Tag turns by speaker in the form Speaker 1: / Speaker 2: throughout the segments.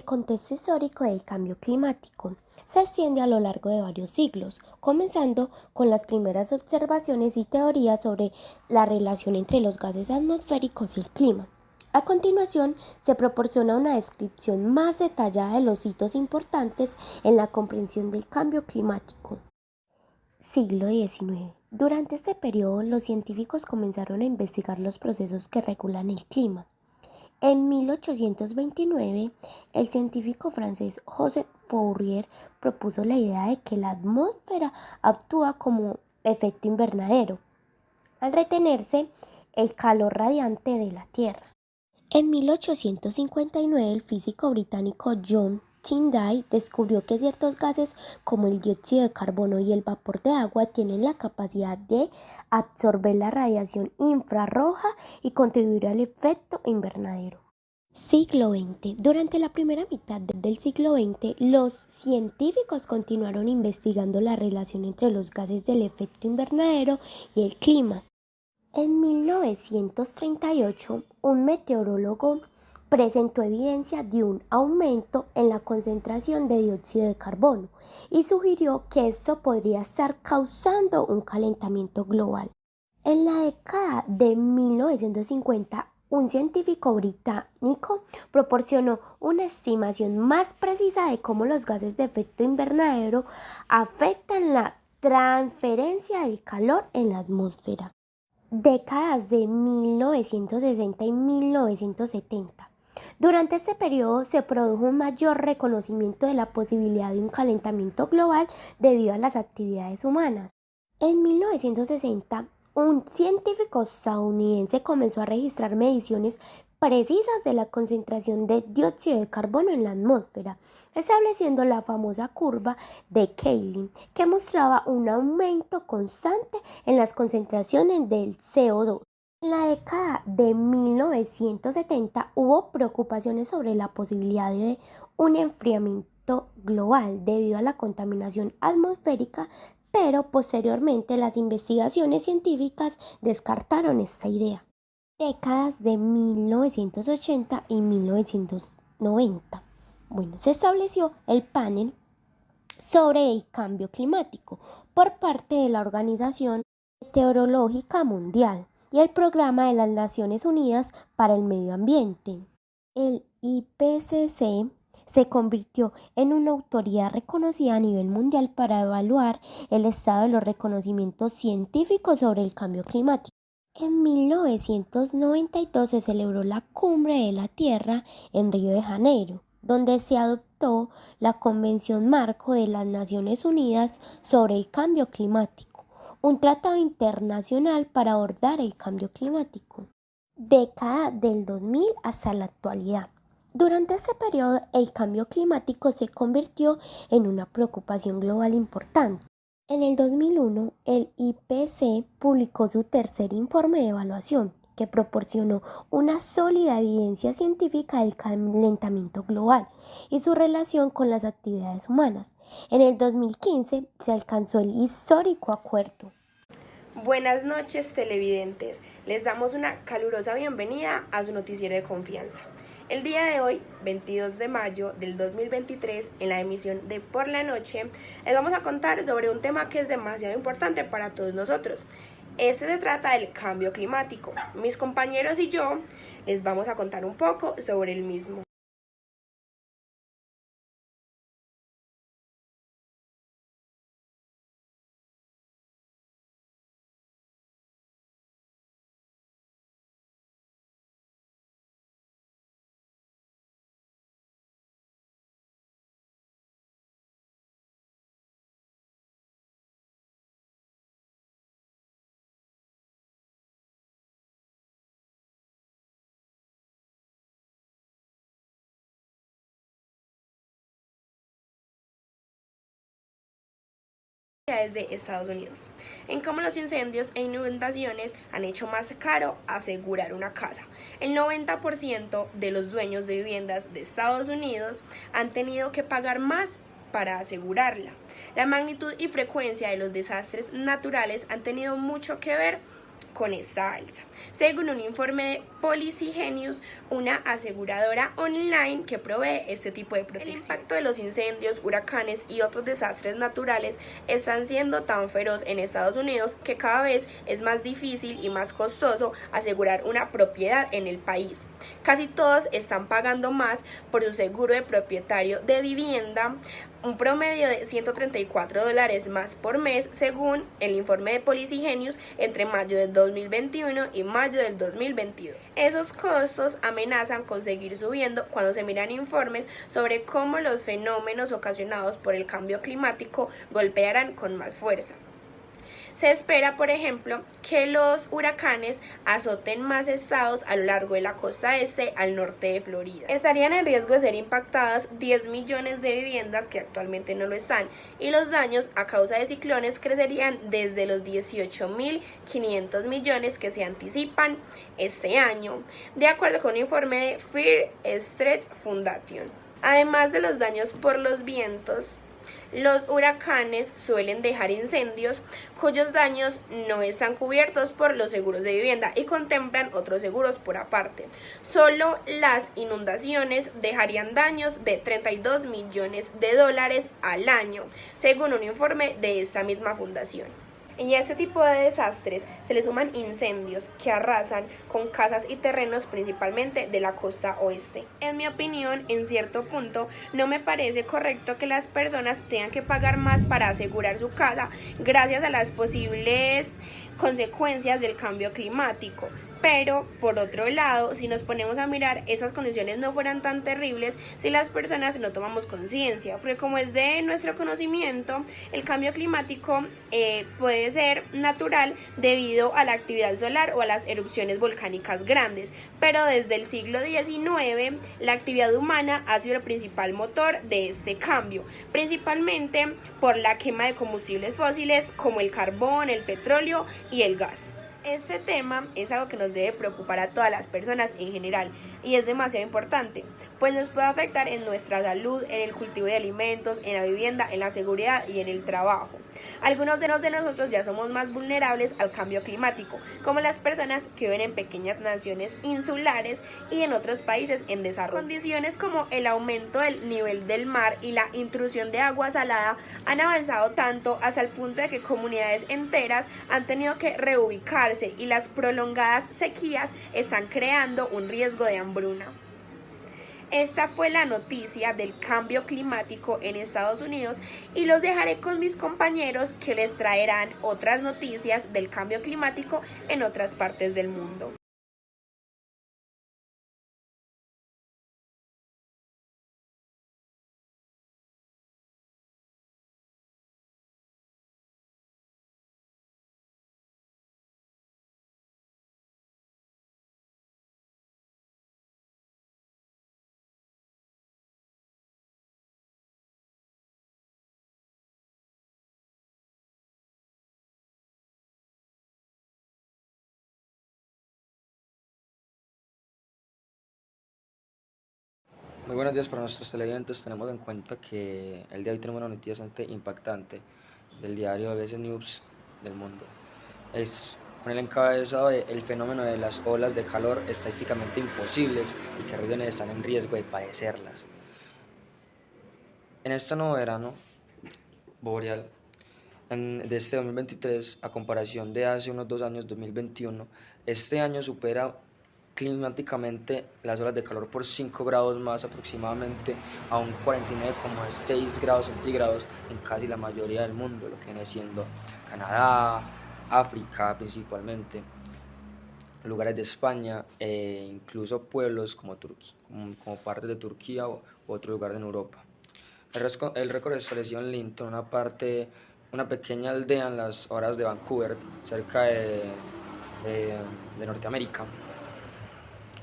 Speaker 1: contexto histórico del cambio climático se extiende a lo largo de varios siglos, comenzando con las primeras observaciones y teorías sobre la relación entre los gases atmosféricos y el clima. A continuación, se proporciona una descripción más detallada de los hitos importantes en la comprensión del cambio climático. Siglo XIX. Durante este periodo, los científicos comenzaron a investigar los procesos que regulan el clima. En 1829, el científico francés Joseph Fourier propuso la idea de que la atmósfera actúa como efecto invernadero, al retenerse el calor radiante de la Tierra. En 1859, el físico británico John Tyndall descubrió que ciertos gases como el dióxido de carbono y el vapor de agua tienen la capacidad de absorber la radiación infrarroja y contribuir al efecto invernadero. Siglo XX. Durante la primera mitad del siglo XX, los científicos continuaron investigando la relación entre los gases del efecto invernadero y el clima. En 1938, un meteorólogo presentó evidencia de un aumento en la concentración de dióxido de carbono y sugirió que esto podría estar causando un calentamiento global. En la década de 1950, un científico británico proporcionó una estimación más precisa de cómo los gases de efecto invernadero afectan la transferencia del calor en la atmósfera. Décadas de 1960 y 1970. Durante este periodo se produjo un mayor reconocimiento de la posibilidad de un calentamiento global debido a las actividades humanas. En 1960, un científico estadounidense comenzó a registrar mediciones precisas de la concentración de dióxido de carbono en la atmósfera, estableciendo la famosa curva de Cayley, que mostraba un aumento constante en las concentraciones del CO2. En la década de 1970 hubo preocupaciones sobre la posibilidad de un enfriamiento global debido a la contaminación atmosférica, pero posteriormente las investigaciones científicas descartaron esta idea. Décadas de 1980 y 1990. Se estableció el panel sobre el cambio climático por parte de la Organización Meteorológica Mundial y el Programa de las Naciones Unidas para el Medio Ambiente. El IPCC se convirtió en una autoridad reconocida a nivel mundial para evaluar el estado de los reconocimientos científicos sobre el cambio climático. En 1992 se celebró la Cumbre de la Tierra en Río de Janeiro, donde se adoptó la Convención Marco de las Naciones Unidas sobre el Cambio Climático, un tratado internacional para abordar el cambio climático. Década del 2000 hasta la actualidad. Durante este periodo, el cambio climático se convirtió en una preocupación global importante. En el 2001, el IPCC publicó su tercer informe de evaluación, que proporcionó una sólida evidencia científica del calentamiento global y su relación con las actividades humanas. En el 2015 se alcanzó el histórico acuerdo.
Speaker 2: Buenas noches, televidentes. Les damos una calurosa bienvenida a su noticiero de confianza. El día de hoy, 22 de mayo del 2023, en la emisión de Por la Noche, les vamos a contar sobre un tema que es demasiado importante para todos nosotros. Se trata del cambio climático. Mis compañeros y yo les vamos a contar un poco sobre el mismo. De Estados Unidos, en cómo los incendios e inundaciones han hecho más caro asegurar una casa. El 90% de los dueños de viviendas de Estados Unidos han tenido que pagar más para asegurarla. La magnitud y frecuencia de los desastres naturales han tenido mucho que ver con esta alza. Según un informe de Policy Genius, una aseguradora online que provee este tipo de protección. El impacto de los incendios, huracanes y otros desastres naturales están siendo tan feroz en Estados Unidos que cada vez es más difícil y más costoso asegurar una propiedad en el país. Casi todos están pagando más por su seguro de propietario de vivienda, un promedio de $134 más por mes, según el informe de Policy Genius entre mayo del 2021 y mayo del 2022. Esos costos amenazan con seguir subiendo cuando se miran informes sobre cómo los fenómenos ocasionados por el cambio climático golpearán con más fuerza. Se espera, por ejemplo, que los huracanes azoten más estados a lo largo de la costa este al norte de Florida. Estarían en riesgo de ser impactadas 10 millones de viviendas que actualmente no lo están, y los daños a causa de ciclones crecerían desde los 18.500 millones que se anticipan este año, de acuerdo con un informe de Fear Street Foundation. Además de los daños por los vientos, los huracanes suelen dejar incendios cuyos daños no están cubiertos por los seguros de vivienda y contemplan otros seguros por aparte. Solo las inundaciones dejarían daños de $32 millones al año, según un informe de esta misma fundación. Y a este tipo de desastres se le suman incendios que arrasan con casas y terrenos principalmente de la costa oeste. En mi opinión, en cierto punto, no me parece correcto que las personas tengan que pagar más para asegurar su casa gracias a las posibles consecuencias del cambio climático. Pero, por otro lado, si nos ponemos a mirar, esas condiciones no fueran tan terribles si las personas no tomamos conciencia, porque como es de nuestro conocimiento, el cambio climático puede ser natural debido a la actividad solar o a las erupciones volcánicas grandes, pero desde el siglo XIX la actividad humana ha sido el principal motor de este cambio, principalmente por la quema de combustibles fósiles como el carbón, el petróleo y el gas. Este tema es algo que nos debe preocupar a todas las personas en general y es demasiado importante, pues nos puede afectar en nuestra salud, en el cultivo de alimentos, en la vivienda, en la seguridad y en el trabajo. Algunos de nosotros ya somos más vulnerables al cambio climático, como las personas que viven en pequeñas naciones insulares y en otros países en desarrollo. Condiciones como el aumento del nivel del mar y la intrusión de agua salada han avanzado tanto hasta el punto de que comunidades enteras han tenido que reubicarse y las prolongadas sequías están creando un riesgo de hambruna. Esta fue la noticia del cambio climático en Estados Unidos y los dejaré con mis compañeros que les traerán otras noticias del cambio climático en otras partes del mundo.
Speaker 3: Muy buenos días para nuestros televidentes. Tenemos en cuenta que el día de hoy tenemos una noticia bastante impactante del diario BBC News del mundo. Es con el encabezado de el fenómeno de las olas de calor estadísticamente imposibles y que regiones están en riesgo de padecerlas. En este nuevo verano boreal de este 2023, a comparación de hace unos 2 años, 2021, este año supera climáticamente las olas de calor por 5 grados más aproximadamente, a un 49,6 grados centígrados en casi la mayoría del mundo, lo que viene siendo Canadá, África principalmente, lugares de España e incluso pueblos como partes de Turquía u otro lugar en Europa. El récord se estableció en Linton, una pequeña aldea en las horas de Vancouver, cerca de Norteamérica.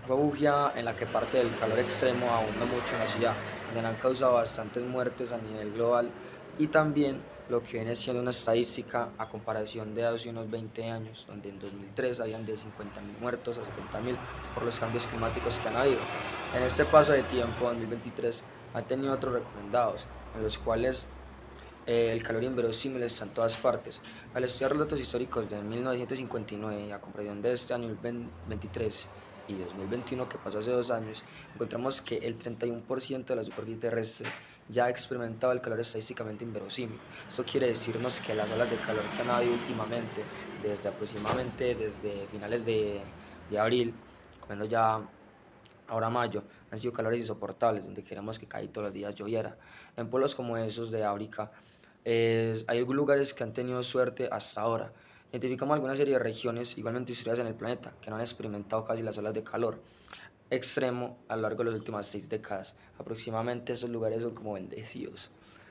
Speaker 3: Fue bujía en la que parte del calor extremo abunda mucho en la ciudad, donde han causado bastantes muertes a nivel global y también lo que viene siendo una estadística a comparación de hace unos 20 años, donde en 2003 habían de 50.000 muertos a 70.000 por los cambios climáticos que han habido. En este paso de tiempo, 2023, ha tenido otros recomendados, en los cuales el calor inverosímil está en todas partes. Al estudiar los datos históricos de 1959 a comparación de este año 2023 y 2021, que pasó hace 2 años, encontramos que el 31% de la superficie terrestre ya ha experimentado el calor estadísticamente inverosímil. Esto quiere decirnos que las olas de calor que han habido últimamente, desde finales de abril, cuando ya ahora mayo, han sido calores insoportables, donde queremos que casi todos los días lloviera. En pueblos como esos de África, hay lugares que han tenido suerte hasta ahora. Identificamos alguna serie de regiones igualmente distribuidas en el planeta que no han experimentado casi las olas de calor extremo a lo largo de las últimas 6 décadas. Aproximadamente esos lugares son como bendecidos.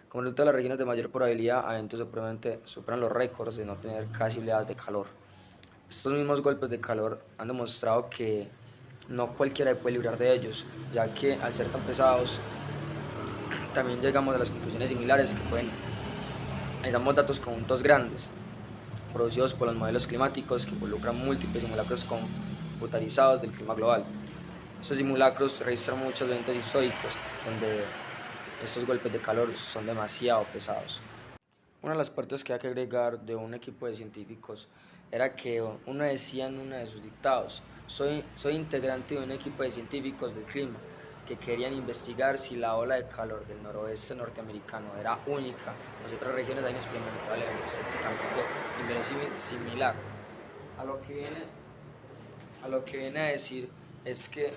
Speaker 3: Como resultado, las regiones de mayor probabilidad a eventos sorprendentes superan los récords de no tener casi oleadas de calor. Estos mismos golpes de calor han demostrado que no cualquiera puede librar de ellos, ya que al ser tan pesados, también llegamos a las conclusiones similares damos datos conjuntos grandes, producidos por los modelos climáticos que involucran múltiples simulacros computarizados del clima global. Estos simulacros registran muchos eventos históricos donde estos golpes de calor son demasiado pesados. Una de las partes que hay que agregar de un equipo de científicos era que uno decía en uno de sus dictados: soy integrante de un equipo de científicos del clima que querían investigar si la ola de calor del noroeste norteamericano era única o si otras regiones habían experimentado el evento estadísticamente inverosímil similar. A lo que viene a decir es que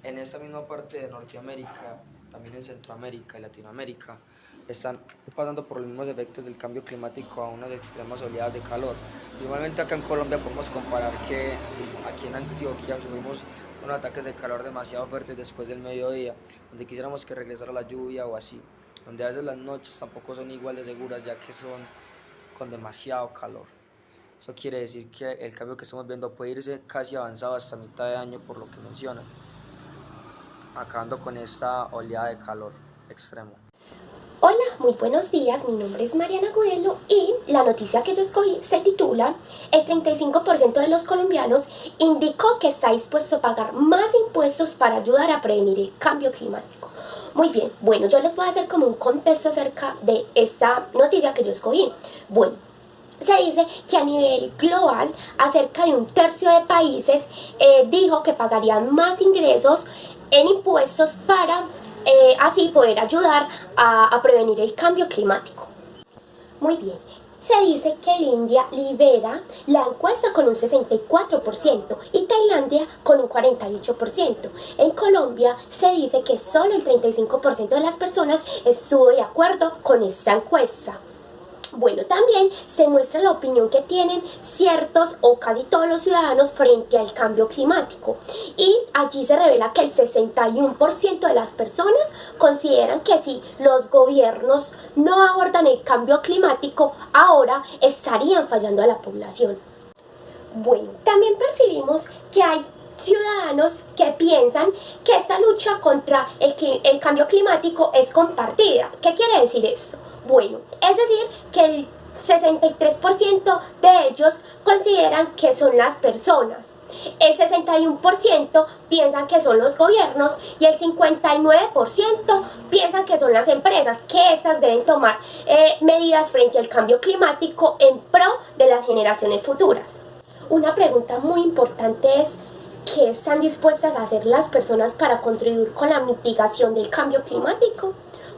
Speaker 3: en esta misma parte de Norteamérica, también en Centroamérica y Latinoamérica, están pasando por los mismos efectos del cambio climático a unas extremas oleadas de calor. Igualmente acá en Colombia podemos comparar que aquí en Antioquia sufrimos unos ataques de calor demasiado fuertes después del mediodía, donde quisiéramos que regresara la lluvia o así, donde a veces las noches tampoco son igual de seguras ya que son con demasiado calor. Eso quiere decir que el cambio que estamos viendo puede irse casi avanzado hasta mitad de año, por lo que mencionan, acabando con esta oleada de calor extremo.
Speaker 1: Hola, muy buenos días, mi nombre es Mariana Gudelo y la noticia que yo escogí se titula: el 35% de los colombianos indicó que está dispuesto a pagar más impuestos para ayudar a prevenir el cambio climático. Muy bien, bueno, yo les voy a hacer como un contexto acerca de esta noticia que yo escogí. Bueno, se dice que a nivel global, cerca de 1/3 de países dijo que pagarían más ingresos en impuestos para así poder ayudar a prevenir el cambio climático. Muy bien, se dice que India lidera la encuesta con un 64% y Tailandia con un 48%. En Colombia se dice que solo el 35% de las personas estuvo de acuerdo con esta encuesta. Bueno, también se muestra la opinión que tienen ciertos o casi todos los ciudadanos frente al cambio climático, y allí se revela que el 61% de las personas consideran que si los gobiernos no abordan el cambio climático, ahora estarían fallando a la población. Bueno, también percibimos que hay ciudadanos que piensan que esta lucha contra el cambio climático es compartida. ¿Qué quiere decir esto? Bueno, es decir, que el 63% de ellos consideran que son las personas, el 61% piensan que son los gobiernos y el 59% piensan que son las empresas, que estas deben tomar medidas frente al cambio climático en pro de las generaciones futuras. Una pregunta muy importante es: ¿qué están dispuestas a hacer las personas para contribuir con la mitigación del cambio climático?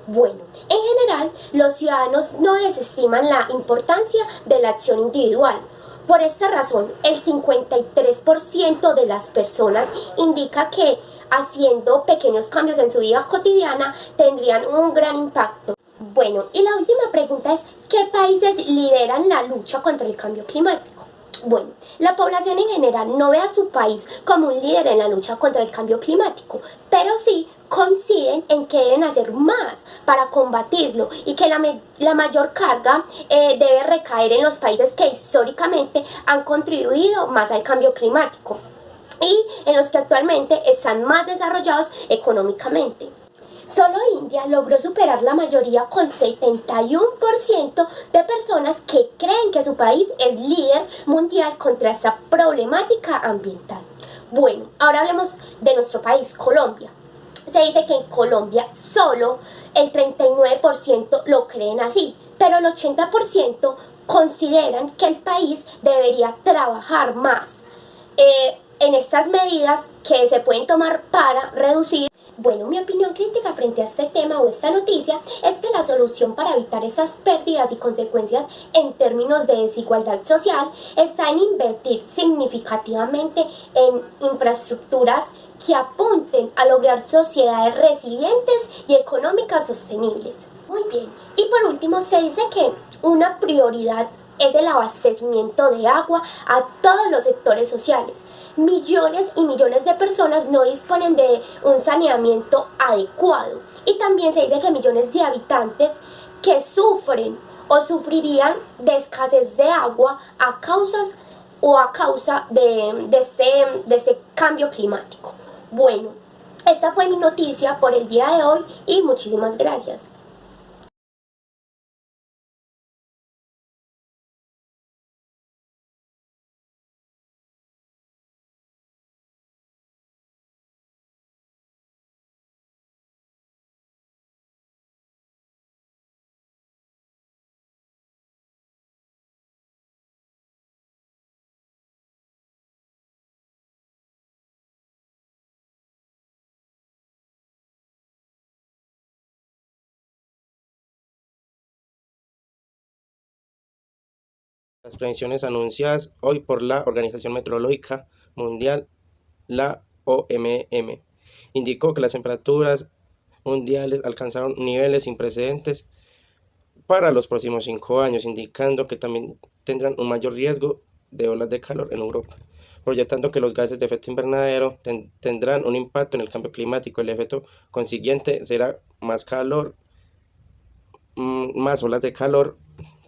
Speaker 1: Bueno, en general, los ciudadanos no desestiman la importancia de la acción individual. Por esta razón, el 53% de las personas indica que haciendo pequeños cambios en su vida cotidiana tendrían un gran impacto. Bueno, y la última pregunta es: ¿qué países lideran la lucha contra el cambio climático? Bueno, la población en general no ve a su país como un líder en la lucha contra el cambio climático, pero sí coinciden en que deben hacer más para combatirlo y que la mayor carga debe recaer en los países que históricamente han contribuido más al cambio climático y en los que actualmente están más desarrollados económicamente. Solo India logró superar la mayoría con 71% de personas que creen que su país es líder mundial contra esta problemática ambiental. Bueno, ahora hablemos de nuestro país, Colombia. Se dice que en Colombia solo el 39% lo creen así, pero el 80% consideran que el país debería trabajar más en estas medidas que se pueden tomar para reducir. Bueno, mi opinión crítica frente a este tema o esta noticia es que la solución para evitar estas pérdidas y consecuencias en términos de desigualdad social está en invertir significativamente en infraestructuras que apunten a lograr sociedades resilientes y económicas sostenibles. Muy bien, y por último se dice que una prioridad es el abastecimiento de agua a todos los sectores sociales. Millones y millones de personas no disponen de un saneamiento adecuado. Y también se dice que millones de habitantes que sufren o sufrirían de escasez de agua a causa de este cambio climático. Bueno, esta fue mi noticia por el día de hoy y muchísimas gracias.
Speaker 4: Las previsiones anunciadas hoy por la Organización Meteorológica Mundial, la OMM, indicó que las temperaturas mundiales alcanzaron niveles sin precedentes para los próximos 5 años, indicando que también tendrán un mayor riesgo de olas de calor en Europa, proyectando que los gases de efecto invernadero tendrán un impacto en el cambio climático. El efecto consiguiente será más calor, más olas de calor,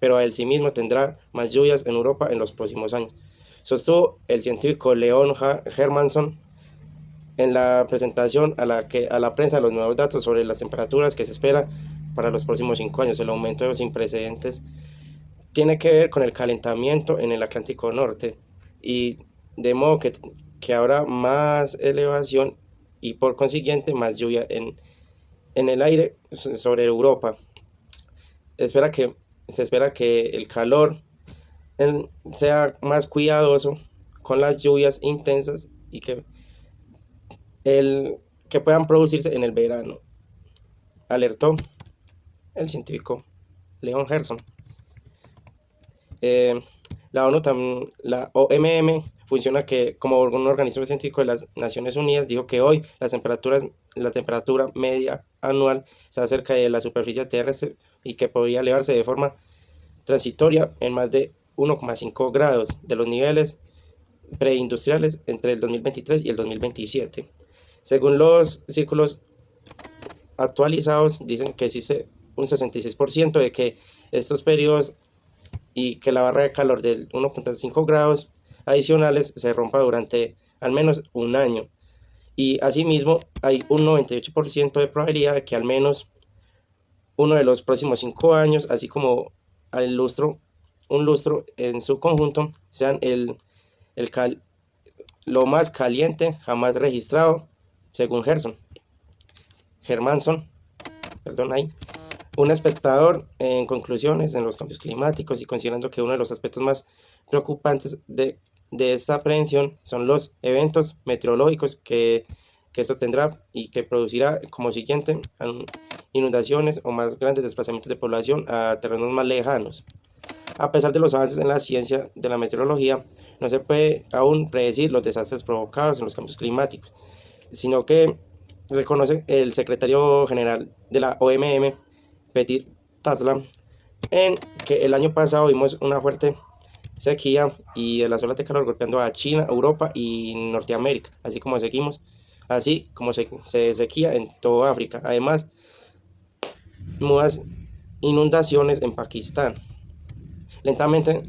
Speaker 4: pero a él sí mismo tendrá más lluvias en Europa en los próximos años, sostuvo el científico Leon Hermansson en la presentación a la prensa los nuevos datos sobre las temperaturas que se espera para los próximos 5 años. El aumento de los sin precedentes tiene que ver con el calentamiento en el Atlántico Norte, y de modo que habrá más elevación y por consiguiente más lluvia en el aire sobre Europa. Se espera que el calor sea más cuidadoso con las lluvias intensas y que puedan producirse en el verano, alertó el científico Leon Herson. La OMM funciona como un organismo científico de las Naciones Unidas. Dijo que hoy la temperatura media anual está cerca de la superficie terrestre y que podría elevarse de forma transitoria en más de 1,5 grados de los niveles preindustriales entre el 2023 y el 2027. Según los círculos actualizados, dicen que existe un 66% de que estos periodos y que la barra de calor del 1,5 grados adicionales se rompa durante al menos un año. Y asimismo hay un 98% de probabilidad de que al menos uno de los próximos 5 años, así como un lustro en su conjunto, sean lo más caliente jamás registrado, según Hermansson, un espectador. En conclusiones, en los cambios climáticos y considerando que uno de los aspectos más preocupantes de esta prevención son los eventos meteorológicos que esto tendrá y que producirá como siguiente inundaciones o más grandes desplazamientos de población a terrenos más lejanos. A pesar de los avances en la ciencia de la meteorología, no se puede aún predecir los desastres provocados en los cambios climáticos, sino que reconoce el secretario general de la OMM, Petir Taslan, en que el año pasado vimos una fuerte sequía y las olas de calor golpeando a China, Europa y Norteamérica, así como se sequía en toda África. Además, nuevas inundaciones en Pakistán. Lentamente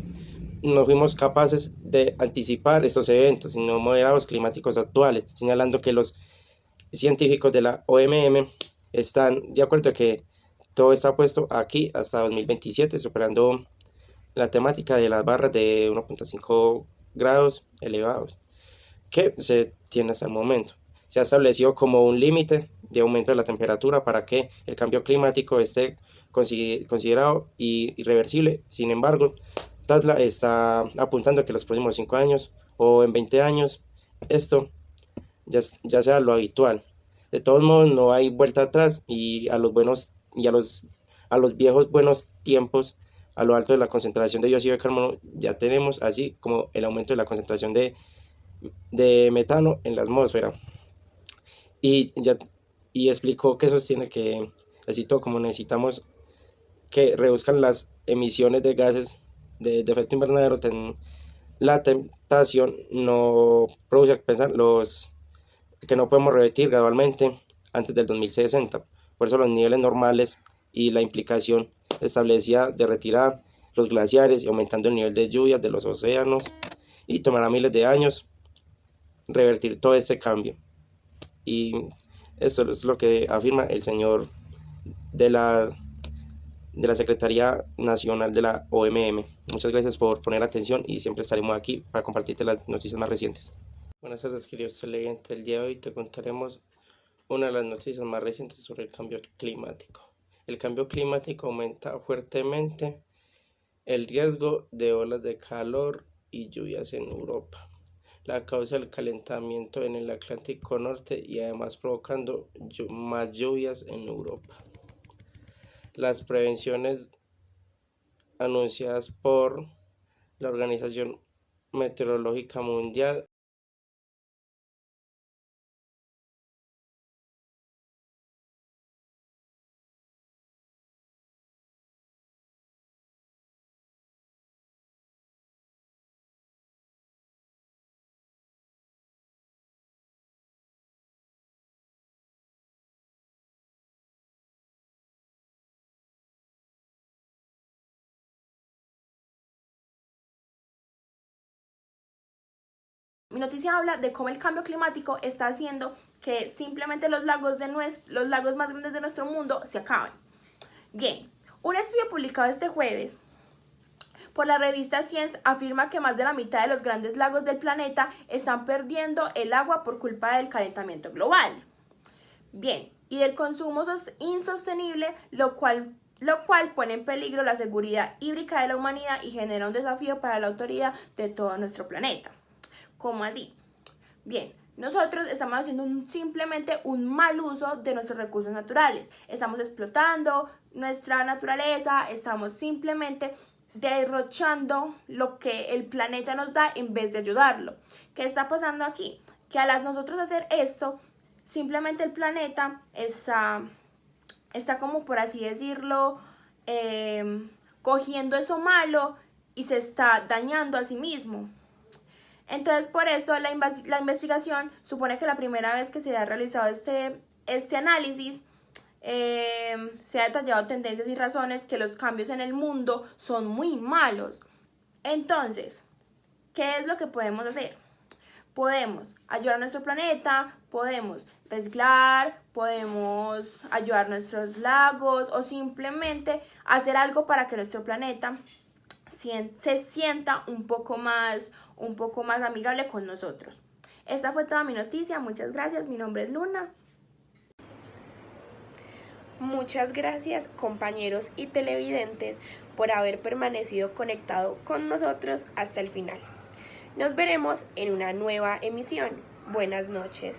Speaker 4: no fuimos capaces de anticipar estos eventos y no moderados climáticos actuales, señalando que los científicos de la OMM están de acuerdo en que todo está puesto aquí hasta 2027, superando la temática de las barras de 1,5 grados elevados que se tiene hasta el momento. Se ha establecido como un límite de aumento de la temperatura para que el cambio climático esté considerado y irreversible. Sin embargo, Tesla está apuntando a que en los próximos 5 años o en 20 años esto ya sea lo habitual. De todos modos, no hay vuelta atrás y a los viejos buenos tiempos, a lo alto de la concentración de dióxido de carbono ya tenemos, así como el aumento de la concentración de metano en la atmósfera. Y explicó que sostiene que así todo como necesitamos que reduzcan las emisiones de gases de efecto invernadero, la tentación no produce pensar que no podemos revertir gradualmente antes del 2060. Por eso los niveles normales y la implicación establecida de retirar los glaciares y aumentando el nivel de lluvias de los océanos, y tomará miles de años revertir todo este cambio. Y esto es lo que afirma el señor de la Secretaría Nacional de la OMM. Muchas gracias por poner atención y siempre estaremos aquí para compartirte las noticias más recientes. Buenas tardes, queridos televidentes. El día de hoy te contaremos una de las noticias más recientes sobre el cambio climático. El cambio climático aumenta fuertemente el riesgo de olas de calor y lluvias en Europa. La causa del calentamiento en el Atlántico Norte y además provocando más lluvias en Europa. Las prevenciones anunciadas por la Organización Meteorológica Mundial
Speaker 2: Mi noticia habla de cómo el cambio climático está haciendo que simplemente los lagos más grandes de nuestro mundo se acaben. Bien, un estudio publicado este jueves por la revista Science afirma que más de la mitad de los grandes lagos del planeta están perdiendo el agua por culpa del calentamiento global. Bien, y del consumo insostenible, lo cual pone en peligro la seguridad hídrica de la humanidad y genera un desafío para la autoridad de todo nuestro planeta. ¿Cómo así? Bien, nosotros estamos haciendo simplemente un mal uso de nuestros recursos naturales. Estamos explotando nuestra naturaleza, estamos simplemente derrochando lo que el planeta nos da en vez de ayudarlo. ¿Qué está pasando aquí? Que al nosotros hacer esto, simplemente el planeta está como por así decirlo, cogiendo eso malo y se está dañando a sí mismo. Entonces, por esto la investigación supone que la primera vez que se ha realizado este análisis se ha detallado tendencias y razones que los cambios en el mundo son muy malos. Entonces, ¿qué es lo que podemos hacer? Podemos ayudar a nuestro planeta, podemos reciclar, podemos ayudar a nuestros lagos o simplemente hacer algo para que nuestro planeta se sienta un poco más amigable con nosotros. Esta fue toda mi noticia. Muchas gracias. Mi nombre es Luna.
Speaker 5: Muchas gracias, compañeros y televidentes, por haber permanecido conectado con nosotros hasta el final. Nos veremos en una nueva emisión. Buenas noches.